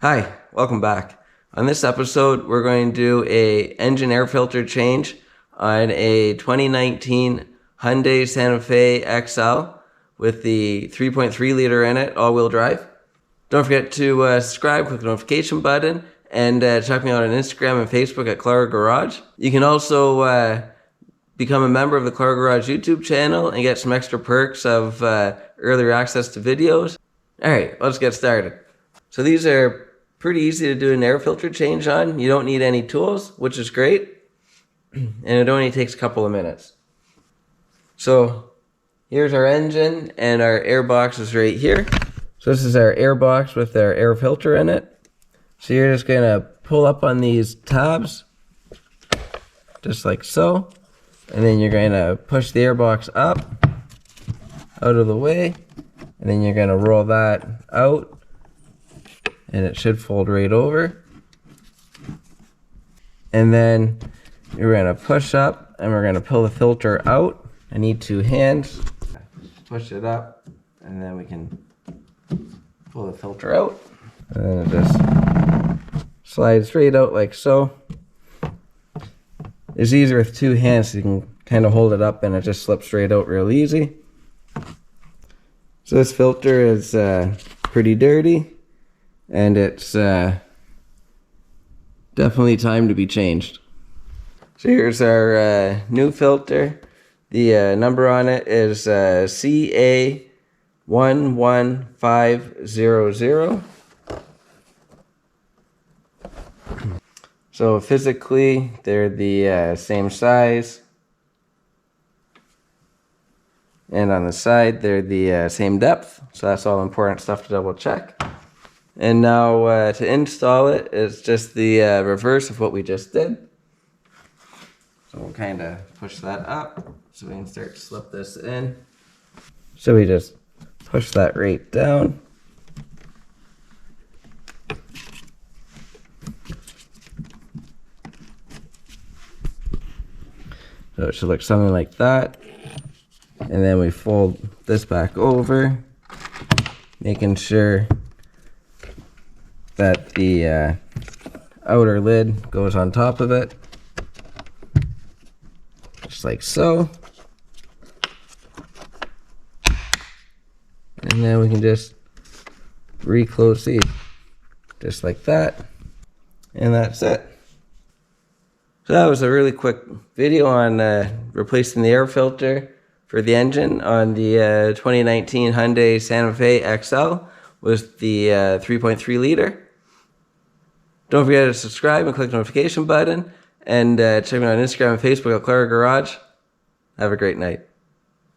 Hi, welcome back. On this episode, we're going to do a engine air filter change on a 2019 Hyundai Santa Fe XL with the 3.3 liter in it, all-wheel drive. Don't forget to subscribe, click the notification button, and check me out on Instagram and Facebook at Clara Garage. You can also become a member of the Clara Garage YouTube channel and get some extra perks of earlier access to videos. All right, let's get started. So these are pretty easy to do an air filter change on. You don't need any tools, which is great. And it only takes a couple of minutes. So here's our engine, and our air box is right here. So this is our air box with our air filter in it. So you're just gonna pull up on these tabs, just like so. And then you're gonna push the air box up, out of the way. And then you're gonna roll that out. And it should fold right over. And then you're gonna push up and we're gonna pull the filter out. I need two hands. Push it up and then we can pull the filter out. And then it just slides right out like so. It's easier with two hands, so you can kind of hold it up and it just slips right out real easy. So this filter is pretty dirty. And it's definitely time to be changed. So here's our new filter. The number on it is CA11500. So physically, they're the same size. And on the side, they're the same depth. So that's all important stuff to double check. And now to install it, it's just the reverse of what we just did. So we'll kind of push that up so we can start to slip this in. So we just push that right down. So it should look something like that. And then we fold this back over, making sure that the outer lid goes on top of it, just like so. And then we can just reclose these, just like that. And that's it. So that was a really quick video on replacing the air filter for the engine on the 2019 Hyundai Santa Fe XL with the 3.3 liter. Don't forget to subscribe and click the notification button. And check me out on Instagram and Facebook at Clara Garage. Have a great night.